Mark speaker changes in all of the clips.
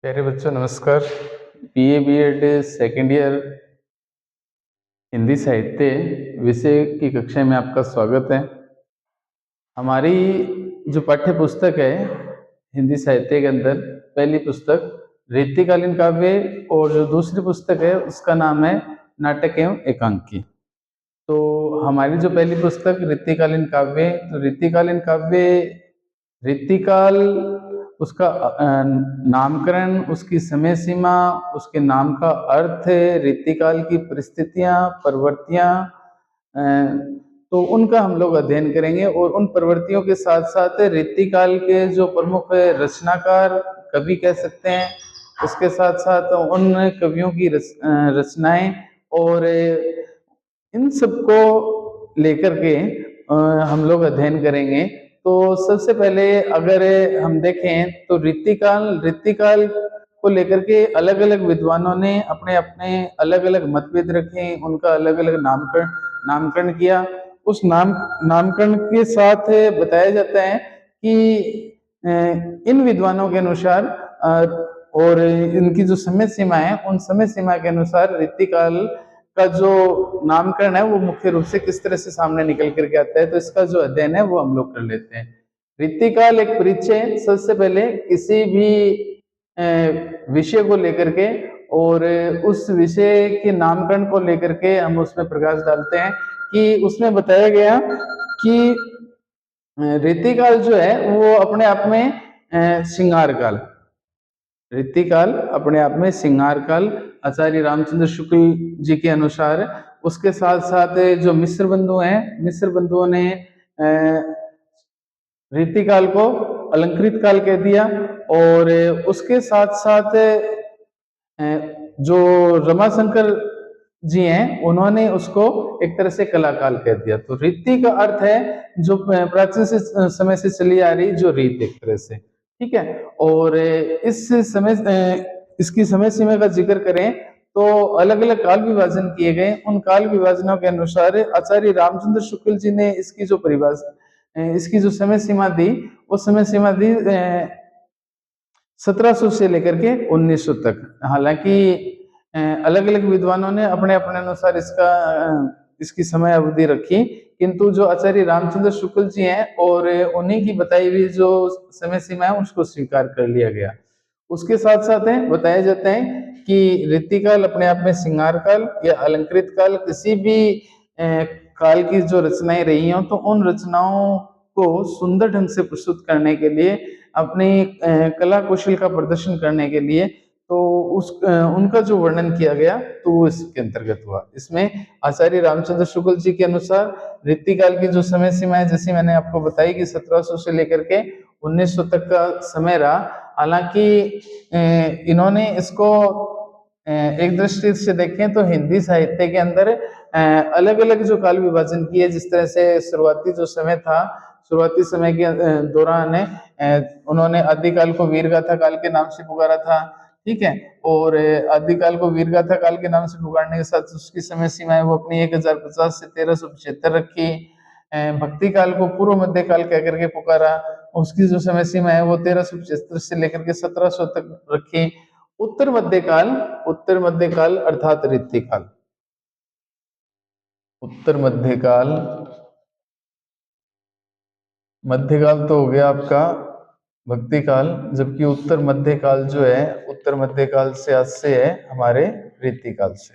Speaker 1: प्यारे बच्चों नमस्कार। BA BEd second year Hindi साहित्य विषय की कक्षा में आपका स्वागत है। हमारी जो पाठ्य पुस्तक है हिंदी साहित्य के अंदर पहली पुस्तक रीतिकालीन काव्य और जो दूसरी पुस्तक है उसका नाम है नाटक एवं एकांकी। तो हमारी जो पहली पुस्तक रीतिकालीन काव्य, तो रीतिकालीन काव्य रीतिकाल उसका नामकरण, उसकी समय सीमा, उसके नाम का अर्थ, रीतिकाल की परिस्थितियां, प्रवृत्तियां, तो उनका हम लोग अध्ययन करेंगे और उन प्रवृत्तियों के साथ साथ रीतिकाल के जो प्रमुख रचनाकार कवि कह सकते हैं, उसके साथ साथ उन कवियों की रचनाएं और इन सबको लेकर के हम लोग अध्ययन करेंगे। तो सबसे पहले अगर हम देखें तो रीतिकाल को लेकर के अलग अलग विद्वानों ने अपने अपने अलग अलग मतभेद रखे, उनका अलग अलग नामकरण किया। उस नामकरण के साथ बताया जाता है कि इन विद्वानों के अनुसार और इनकी जो समय सीमा है उन समय सीमा के अनुसार रीतिकाल का जो नामकरण है वो मुख्य रूप से किस तरह से सामने निकल करके आता है, तो इसका जो अध्ययन है वो हम लोग कर लेते हैं। रीतिकाल एक परिचय, सबसे पहले किसी भी विषय को लेकर के और उस विषय के नामकरण को लेकर के हम उसमें प्रकाश डालते हैं कि उसमें बताया गया कि रीतिकाल जो है वो अपने आप में श्रृंगार काल, रीतिकाल अपने आप में श्रृंगार काल आचार्य रामचंद्र शुक्ल जी के अनुसार। उसके साथ साथ जो मिश्र बंधु हैं, मिश्र बंधुओं ने रीतिकाल को अलंकृत काल कह दिया और उसके साथ साथ जो रमाशंकर जी हैं उन्होंने उसको एक तरह से कलाकाल कह दिया। तो रीति का अर्थ है जो प्राचीन से समय से चली आ रही जो रीत एक तरह से, ठीक है। और इस समय इसकी समय सीमा का जिक्र करें तो अलग अलग काल विभाजन किए गए। उन काल विभाजनों के अनुसार आचार्य रामचंद्र शुक्ल जी ने इसकी जो परिभाषा, इसकी जो समय सीमा दी, वो समय सीमा दी 1700 से लेकर के 1900 तक। हालांकि अलग अलग विद्वानों ने अपने अपने अनुसार इसकी समय अवधि रखी, किंतु जो आचार्य रामचंद्र शुक्ल जी हैं और उन्हीं की बताई हुई जो समय सीमा है उसको स्वीकार कर लिया गया। उसके साथ साथ बताया जाता है कि रीतिकाल अपने आप में श्रृंगार काल या अलंकृत काल, किसी भी काल की जो रचनाएं रही हों तो उन रचनाओं को सुंदर ढंग से प्रस्तुत करने के लिए, अपनी कला कौशल का प्रदर्शन करने के लिए, तो उनका जो वर्णन किया गया तो वो इसके अंतर्गत हुआ। इसमें आचार्य रामचंद्र शुक्ल जी के अनुसार रीतिकाल की जो समय सीमा है, जैसे मैंने आपको बताई कि 1700 से लेकर के 1900 तक का समय रहा। हालांकि इन्होंने इसको एक दृष्टि से देखें तो हिंदी साहित्य के अंदर अलग अलग जो काल विभाजन किए, जिस तरह से शुरुआती जो समय था, शुरुआती समय के दौरान उन्होंने आदिकाल को वीरगाथा काल के नाम से पुकारा था, ठीक है। और आदिकाल को वीरगाथा काल के नाम से पुकारने के साथ उसकी समय सीमाएं वो अपनी 1050 से 1375 रखी। भक्ति काल को पूर्व मध्य काल कह करके पुकारा, उसकी जो समय सीमा है वो 1375 से लेकर के 1700 तक रखी। उत्तर मध्य काल अर्थात रीतिकाल, उत्तर मध्यकाल, मध्यकाल तो हो गया आपका भक्ति काल, जबकि उत्तर मध्यकाल जो है उत्तर मध्यकाल से आज से है हमारे रीतिकाल से,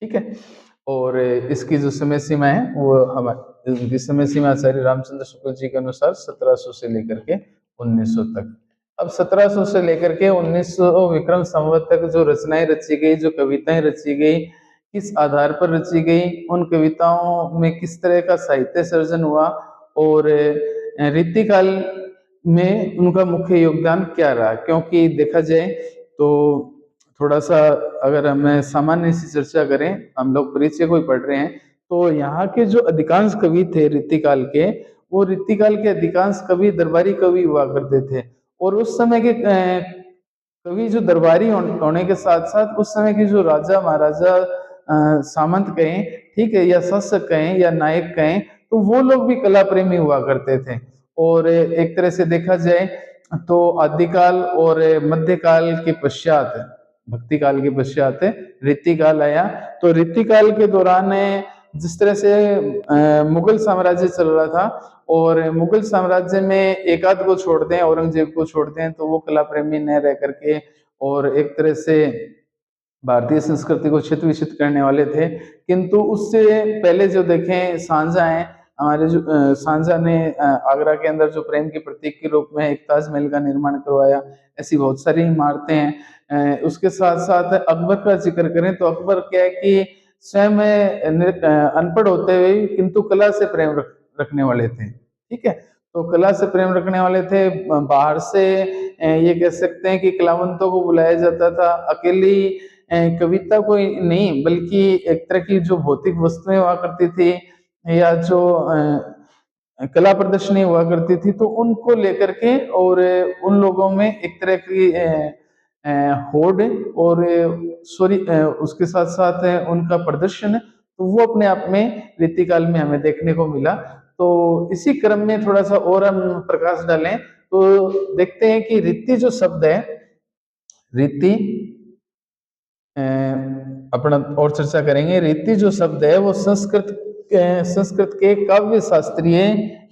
Speaker 1: ठीक है। और इसकी जो समय सीमा है वो हमारे, इनकी समय सीमा आचार्य रामचंद्र शुक्ल जी के अनुसार 1700 से लेकर के 1900 तक। अब 1700 से लेकर के 1900 विक्रम संवत तक जो रचनाएं रची गई, जो कविताएं रची गई, किस आधार पर रची गई, उन कविताओं में किस तरह का साहित्य सर्जन हुआ और रीतिकाल में उनका मुख्य योगदान क्या रहा। क्योंकि देखा जाए तो थोड़ा सा अगर हमें सामान्य सी चर्चा करें, हम लोग परिचय को ही पढ़ रहे हैं, तो यहाँ के जो अधिकांश कवि थे रीतिकाल के, वो रीतिकाल के अधिकांश कवि दरबारी कवि हुआ करते थे। और उस समय के कवि जो दरबारी होने के साथ साथ उस समय के जो राजा महाराजा, सामंत कहें, ठीक है, या शासक कहें या नायक कहें, तो वो लोग भी कला प्रेमी हुआ करते थे। और एक तरह से देखा जाए तो आदिकाल और मध्यकाल के पश्चात, भक्ति काल के पश्चात रीतिकाल आया। तो रीतिकाल के दौरान जिस तरह से मुगल साम्राज्य चल रहा था, और मुगल साम्राज्य में एक आध को छोड़ते हैं, औरंगजेब को छोड़ते हैं, तो वो कला प्रेमी न रह करके और एक तरह से भारतीय संस्कृति को क्षत विक्षत करने वाले थे। किंतु उससे पहले जो देखें शाहजहां है, हमारे जो शाहजहां ने आगरा के अंदर जो प्रेम के प्रतीक के रूप में एक ताजमहल का निर्माण करवाया, ऐसी बहुत सारी इमारतें हैं। उसके साथ साथ अकबर का जिक्र करें तो अकबर क्या है कि स्वयं अनपढ़ होते हुए किंतु कला से प्रेम रखने वाले थे। ठीक है, तो कला से प्रेम रखने वाले थे। बाहर से ये कह सकते हैं कि कलावंतों को बुलाया जाता था, अकेली कविता कोई नहीं बल्कि एक तरह की जो भौतिक वस्तुएं हुआ करती थी या जो कला प्रदर्शनी हुआ करती थी, तो उनको लेकर के और उन लोगों में एक तरह की होड़ और सॉरी उसके साथ साथ उनका प्रदर्शन, तो वो अपने आप में रीतिकाल में हमें देखने को मिला। तो इसी क्रम में थोड़ा सा और हम प्रकाश डालें तो देखते हैं कि रीति जो शब्द है, रीति अपना और चर्चा करेंगे। रीति जो शब्द है वो संस्कृत के काव्य शास्त्रीय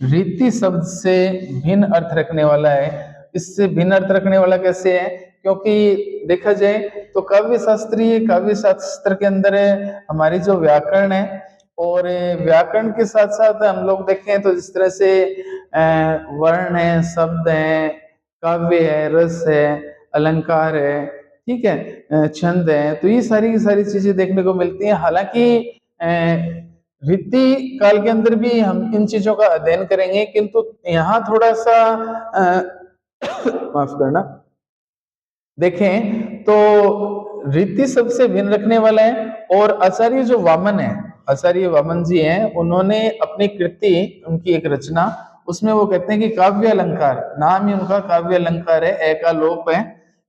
Speaker 1: रीति शब्द से भिन्न अर्थ रखने वाला है। इससे भिन्न अर्थ रखने वाला कैसे है? क्योंकि देखा जाए तो काव्य शास्त्र के अंदर हमारी जो व्याकरण है, और व्याकरण के साथ साथ हम लोग देखें तो जिस तरह से वर्ण है, शब्द है, काव्य है, रस है, अलंकार है, ठीक है, छंद है, तो ये सारी की सारी चीजें देखने को मिलती हैं। हालांकि रीति काल के अंदर भी हम इन चीजों का अध्ययन करेंगे, किंतु यहाँ थोड़ा सा माफ करना, देखें तो रीति सबसे भिन्न रखने वाला है। और आचार्य जो वामन है, आचार्य वामन जी हैं, उन्होंने अपनी कृति, उनकी एक रचना, उसमें वो कहते हैं कि काव्य अलंकार, नाम ही उनका काव्य अलंकार है, ए का लोप है,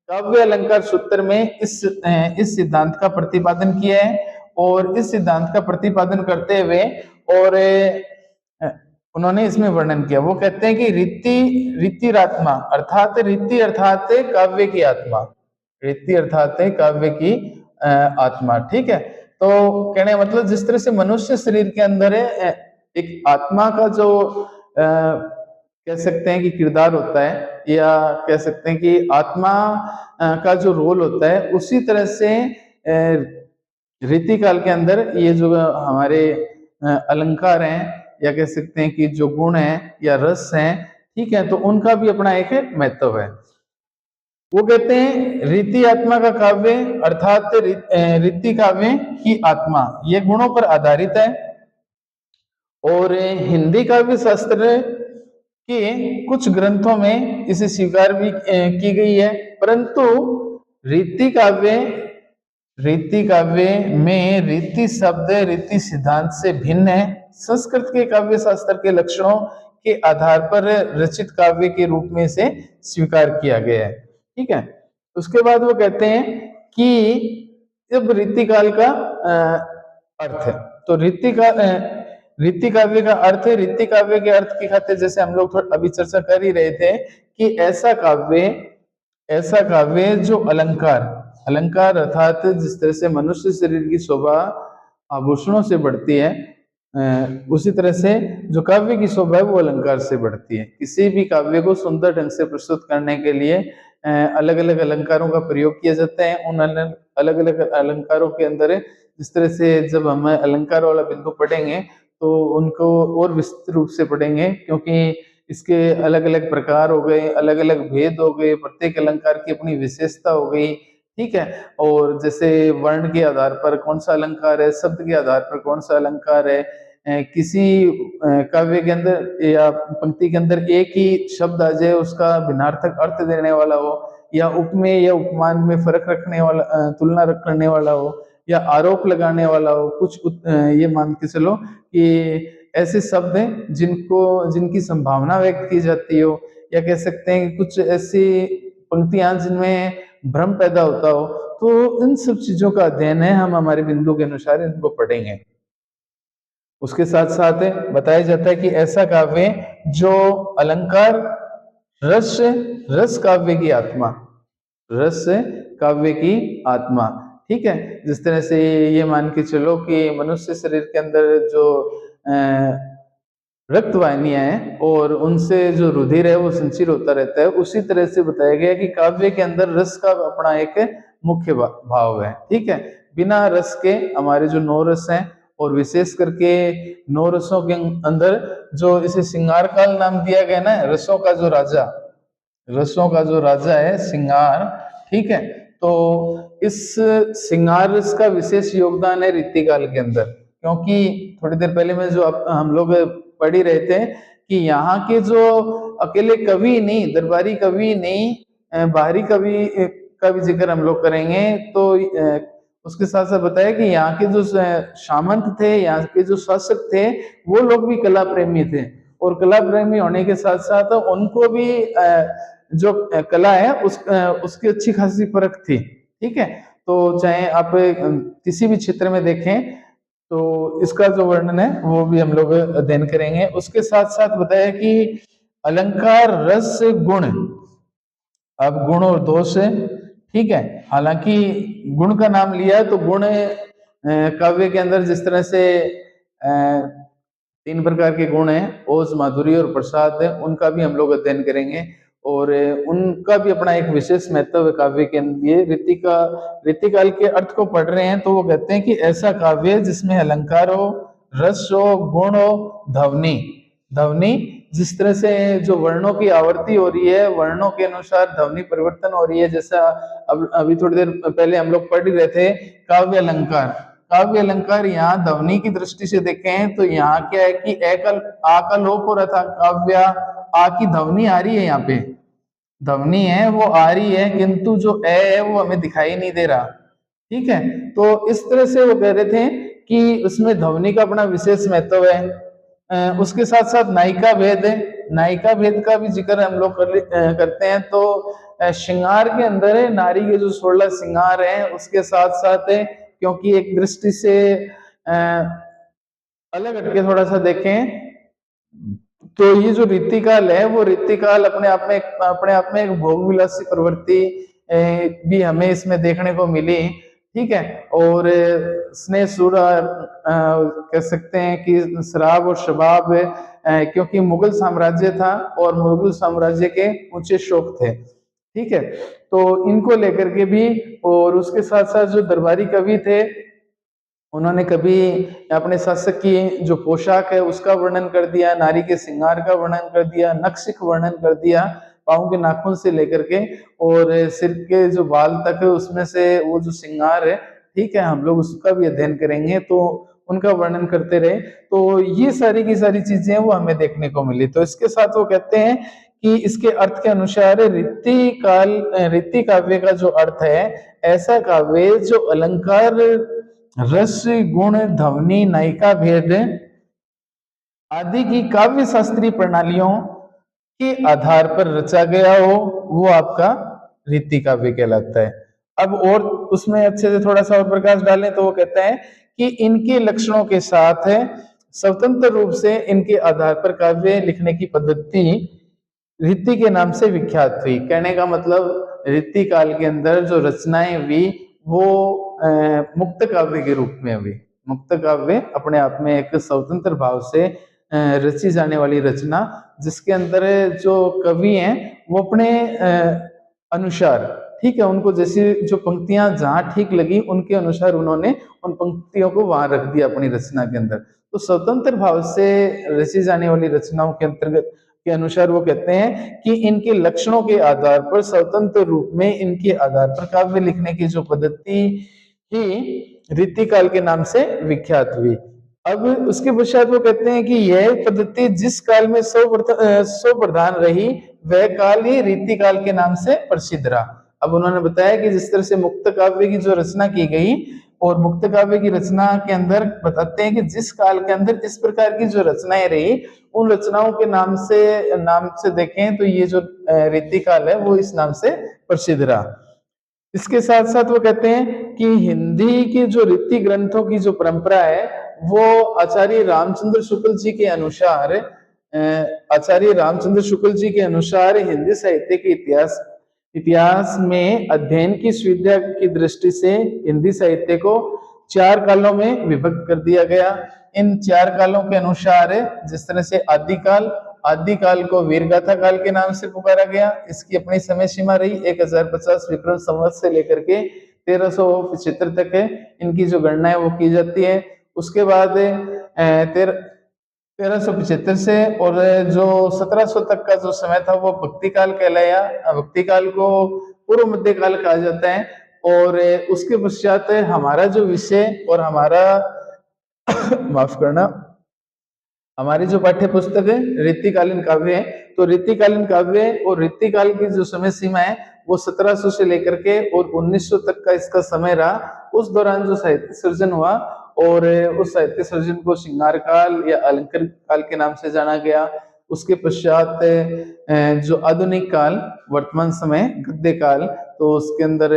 Speaker 1: काव्य अलंकार सूत्र में इस सिद्धांत का प्रतिपादन किया है। और इस सिद्धांत का प्रतिपादन करते हुए और उन्होंने इसमें वर्णन किया, वो कहते हैं कि रीतिरात्मा अर्थात रीति अर्थात काव्य की आत्मा, रीति अर्थात काव्य की आत्मा। ठीक है, तो कहने का मतलब जिस तरह से मनुष्य शरीर के अंदर है एक आत्मा का जो कह सकते हैं कि किरदार होता है, या कह सकते हैं कि आत्मा का जो रोल होता है, उसी तरह से रीति काल के अंदर ये जो हमारे अलंकार हैं, या कह सकते हैं कि जो गुण है या रस हैं, ठीक है, तो उनका भी अपना एक महत्व है। वो कहते हैं रीति आत्मा का काव्य अर्थात रीति काव्य की आत्मा ये गुणों पर आधारित है। और हिंदी काव्य शास्त्र के कुछ ग्रंथों में इसे स्वीकार भी की गई है, परंतु रीति काव्य में रीति शब्द रीति सिद्धांत से भिन्न है। संस्कृत के काव्य शास्त्र के लक्षणों के आधार पर रचित काव्य के रूप में इसे स्वीकार किया गया है। ठीक है, उसके बाद वो कहते हैं कि जब रीतिकाल का अर्थ है, तो रीति काव्य का अर्थ है, रीति काव्य के अर्थ की खातिर जैसे हम लोग अभी चर्चा कर ही रहे थे कि ऐसा काव्य जो अलंकार अर्थात जिस तरह से मनुष्य शरीर की शोभा आभूषणों से बढ़ती है, उसी तरह से जो काव्य की शोभा है वो अलंकार से बढ़ती है। किसी भी काव्य को सुंदर ढंग से प्रस्तुत करने के लिए अलग अलग अलंकारों का प्रयोग किया जाता है। उन अलग अलग अलंकारों के अंदर जिस तरह से जब हम अलंकार वाला बिंदु पढ़ेंगे तो उनको और विस्तृत रूप से पढ़ेंगे, क्योंकि इसके अलग अलग प्रकार हो गए, अलग अलग भेद हो गए, प्रत्येक अलंकार की अपनी विशेषता हो गई। ठीक है, और जैसे वर्ण के आधार पर कौन सा अलंकार है, शब्द के आधार पर कौन सा अलंकार है, किसी काव्य के अंदर या पंक्ति के अंदर एक ही शब्द आ जाए उसका भिन्नार्थक अर्थ देने वाला हो, या उपमेय या उपमान में फर्क रखने वाला, तुलना करने वाला हो, या आरोप लगाने वाला हो, कुछ ये मान के चलो कि ऐसे शब्द हैं जिनकी संभावना व्यक्त की जाती हो, या कह सकते हैं कि कुछ ऐसी पंक्तियां जिनमें भ्रम पैदा होता हो, तो इन सब चीजों का अध्ययन है, हम हमारे बिंदु के अनुसार इनको पढ़ेंगे। उसके साथ साथ बताया जाता है कि ऐसा काव्य जो अलंकार रस रस काव्य की आत्मा, रस काव्य की आत्मा। ठीक है, जिस तरह से ये मान के चलो कि मनुष्य शरीर के अंदर जो रक्त वाहिनियां हैं और उनसे जो रुधिर है वो संचित होता रहता है, उसी तरह से बताया गया कि काव्य के अंदर रस का अपना एक मुख्य भाव है। ठीक है, बिना रस के हमारे जो नौ रस हैं, और विशेष करके नौ रसों के अंदर जो इसे श्रृंगार काल नाम दिया गया ना, रसों का जो राजा, रसों का जो राजा है श्रृंगार। ठीक है, तो इस श्रृंगार रस का विशेष योगदान है ऋतिकाल के अंदर, क्योंकि थोड़ी देर पहले में जो हम लोग पढ़ ही रहे थे कि यहाँ के जो अकेले कवि नहीं, दरबारी कवि नहीं, बाहरी कवि का भी जिक्र हम लोग करेंगे, तो उसके साथ साथ बताया कि यहाँ के जो सामंत थे, यहाँ के जो शासक थे, वो लोग भी कला प्रेमी थे, और कला प्रेमी होने के साथ साथ उनको भी जो कला है उसकी अच्छी खासी परख थी। ठीक है, तो चाहे आप किसी भी क्षेत्र में देखें, तो इसका जो वर्णन है वो भी हम लोग अध्ययन करेंगे। उसके साथ साथ बताया कि अलंकार रस गुण, अब गुण और दोष है। ठीक है, हालांकि गुण का नाम लिया तो गुण काव्य के अंदर जिस तरह से तीन प्रकार के गुण हैं, ओज, माधुर्य और प्रसाद है, उनका भी हम लोग अध्ययन करेंगे, और उनका भी अपना एक विशेष महत्व है काव्य के लिए। रीतिकाल के अर्थ को पढ़ रहे हैं तो वो कहते हैं कि ऐसा काव्य जिसमें अलंकार हो, रस हो, गुण हो, ध्वनि, ध्वनि जिस तरह से जो वर्णों की आवर्ती हो रही है, वर्णों के अनुसार ध्वनि परिवर्तन हो रही है, जैसा अब अभी थोड़ी देर पहले हम लोग पढ़ रहे थे काव्य अलंकार। काव्य अलंकार यहाँ ध्वनि की दृष्टि से देखें तो यहाँ क्या है कि आ का लोप हो रहा था, काव्य आ की ध्वनि आ रही है, यहाँ पे ध्वनि है वो आ रही है, किंतु जो है वो हमें दिखाई नहीं दे रहा। ठीक है, तो इस तरह से वो कह रहे थे कि उसमें ध्वनि का अपना विशेष महत्व है। उसके साथ साथ नायिका भेद है, नायिका भेद का भी जिक्र हम लोग करते हैं, तो श्रृंगार के अंदर है नारी के जो 16 श्रृंगार हैं, उसके साथ साथ है, क्योंकि एक दृष्टि से अलग हटके थोड़ा सा देखें तो ये जो रीतिकाल है वो रीतिकाल अपने आप में एक भोग विलासी प्रवृत्ति भी हमें इसमें देखने को मिली। ठीक है, और स्नेह सुरा कह सकते हैं कि शराब और शबाब, क्योंकि मुगल साम्राज्य था और मुगल साम्राज्य के ऊंचे शौक थे। ठीक है, तो इनको लेकर के भी, और उसके साथ साथ जो दरबारी कवि थे उन्होंने कभी अपने शासक की जो पोशाक है उसका वर्णन कर दिया, नारी के श्रृंगार का वर्णन कर दिया, नक्शिक वर्णन कर दिया, पाँव के नाखून से लेकर के और सिर के जो बाल तक उसमें से वो जो श्रृंगार है। ठीक है, हम लोग उसका भी अध्ययन करेंगे, तो उनका वर्णन करते रहे, तो ये सारी की सारी चीजें वो हमें देखने को मिली। तो इसके साथ वो कहते हैं कि इसके अर्थ के अनुसार रीति काव्य का जो अर्थ है, ऐसा काव्य जो अलंकार, रस, गुण, ध्वनि, नायिका भेद आदि की काव्य शास्त्रीय प्रणालियों के आधार पर रचा गया हो, वो आपका रीति काव्य कहलाता है। अब और उसमें अच्छे से थोड़ा सा और प्रकाश डालें तो वो कहता है कि इनके लक्षणों के साथ स्वतंत्र रूप से इनके आधार पर काव्य लिखने की पद्धति रीति के नाम से विख्यात हुई। कहने का मतलब रीति काल के अंदर जो रचनाएं हुई वो मुक्त काव्य के रूप में हुई। मुक्त काव्य अपने आप में एक स्वतंत्र भाव से रची जाने वाली रचना, जिसके अंदर जो कवि हैं वो अपने अनुसार, ठीक है, उनको जैसी जो पंक्तियां जहां ठीक लगी उनके अनुसार उन्होंने उन पंक्तियों को वहां रख दिया अपनी रचना के अंदर। तो स्वतंत्र भाव से रची जाने वाली रचनाओं के अंतर्गत के अनुसार वो कहते हैं कि इनके लक्षणों के आधार पर, स्वतंत्र रूप में इनके आधार पर काव्य लिखने की जो पद्धति ही रीतिकाल के नाम से विख्यात हुई। अब उसके पश्चात वो कहते हैं कि यह पद्धति जिस काल में सौ प्रधान रही वह काल ही रीतिकाल के नाम से प्रसिद्ध रहा। अब उन्होंने बताया कि जिस तरह से मुक्त काव्य की जो रचना की गई, और मुक्त काव्य की रचना के अंदर बताते हैं कि जिस काल के अंदर इस प्रकार की जो रचनाएं रही, उन रचनाओं के नाम से देखें तो ये जो रीतिकाल है वो इस नाम से प्रसिद्ध रहा। इसके साथ साथ वो कहते हैं कि हिंदी की जो रीति ग्रंथों की जो परंपरा है वो आचार्य रामचंद्र शुक्ल जी के अनुसार आचार्य रामचंद्र शुक्ल जी के अनुसार हिंदी साहित्य के इतिहास में अध्ययन की सुविधा की दृष्टि से हिंदी साहित्य को 4 कालों में विभक्त कर दिया गया। इन 4 कालों के अनुसार जिस तरह से आदिकाल को वीरगाथा काल के नाम से पुकारा गया। इसकी अपनी समय सीमा रही 1050 विक्रम संवत से लेकर के 1375 तक है। इनकी जो गणना है वो की जाती है। उसके बाद 1375 से और जो 1700 तक का जो समय था वो भक्ति काल कहलाया। भक्ति काल को पूर्व मध्य काल कहा जाता है। और उसके पश्चात हमारा जो विषय और हमारा माफ करना, हमारी जो पाठ्य पुस्तक है रीतिकालीन काव्य है, तो रीतिकालीन काव्य और रीतिकाल की जो समय सीमा है वो 1700 से लेकर के और 1900 तक का इसका समय रहा। उस दौरान जो साहित्य सर्जन हुआ और उस साहित्य सर्जन को श्रृंगार काल या अलंकृत काल के नाम से जाना गया। उसके पश्चात जो आधुनिक काल, वर्तमान समय गद्य काल, तो उसके अंदर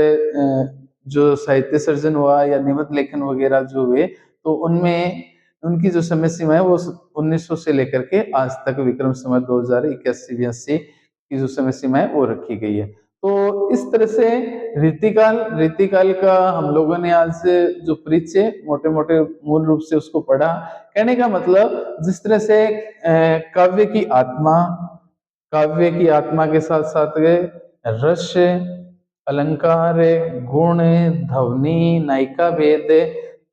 Speaker 1: जो साहित्य सर्जन हुआ या निबंध लेखन वगैरह जो हुए, तो उनमें उनकी जो समय सीमा है वो 1900 से लेकर के आज तक विक्रम संवत 2081-82 की जो समय सीमा है वो रखी गई है। तो इस तरह से रीतिकाल का हम लोगों ने आज जो परिचय मोटे मोटे मूल रूप से उसको पढ़ा। कहने का मतलब जिस तरह से काव्य की आत्मा के साथ साथ रस, अलंकार, गुण, ध्वनि, नायिका भेद,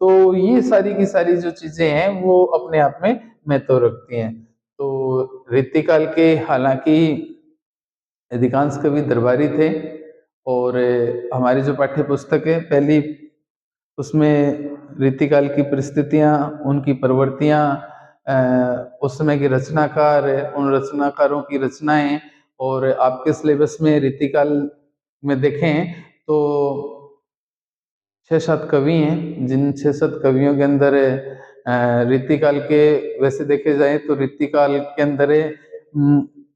Speaker 1: तो ये सारी की सारी जो चीजें हैं वो अपने आप में महत्व रखती हैं। तो रीतिकाल के हालांकि अधिकांश कवि दरबारी थे और हमारी जो पाठ्य पुस्तक है पहली, उसमें रीतिकाल की परिस्थितियां, उनकी प्रवृत्तियां, उस समय के रचनाकार, उन रचनाकारों की रचनाएं, और आपके सिलेबस में रीतिकाल में देखें तो 6-7 कवि हैं। जिन 6-7 कवियों के अंदर रीतिकाल के वैसे देखे जाए तो रीतिकाल के अंदर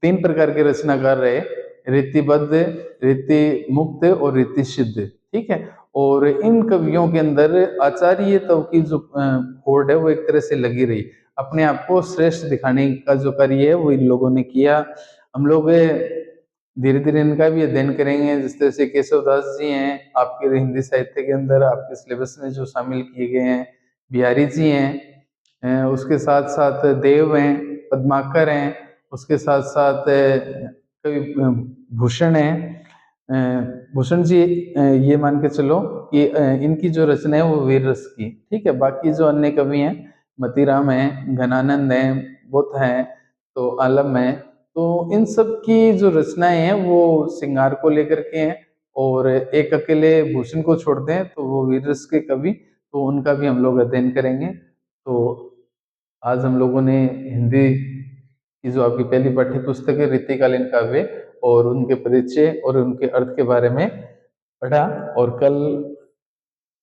Speaker 1: 3 प्रकार के रचनाकार रहे, रीतिबद्ध, रीति मुक्त और रीति सिद्ध। ठीक है। और इन कवियों के अंदर आचार्यत्व की जो होड़ है वो एक तरह से लगी रही। अपने आप को श्रेष्ठ दिखाने का जो कार्य है वो इन लोगों ने किया। हम लोग धीरे धीरे इनका भी अध्ययन करेंगे। जिस तरह से केशवदास जी हैं आपके हिंदी साहित्य के अंदर आपके सिलेबस में जो शामिल किए गए हैं, बिहारी जी हैं, उसके साथ साथ देव हैं, पद्माकर हैं, उसके साथ साथ कवि भूषण हैं। भूषण जी ये मान के चलो कि इनकी जो रचना है वो वीर रस की। ठीक है। बाकी जो अन्य कवि हैं, मतीराम हैं, घनानंद हैं, बुद्ध हैं, तो आलम है, तो इन सब की जो रचनाएं हैं वो श्रृंगार को लेकर के हैं। और एक अकेले भूषण को छोड़ते हैं तो वो वीर रस के कवि, तो उनका भी हम लोग अध्ययन करेंगे। तो आज हम लोगों ने हिंदी की जो आपकी पहली पाठ्य पुस्तक है रीतिकालीन काव्य और उनके परिचय और उनके अर्थ के बारे में पढ़ा, और कल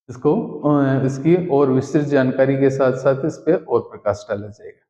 Speaker 1: इसकी और विस्तृत जानकारी के साथ साथ इस पे और प्रकाश डाला जाएगा।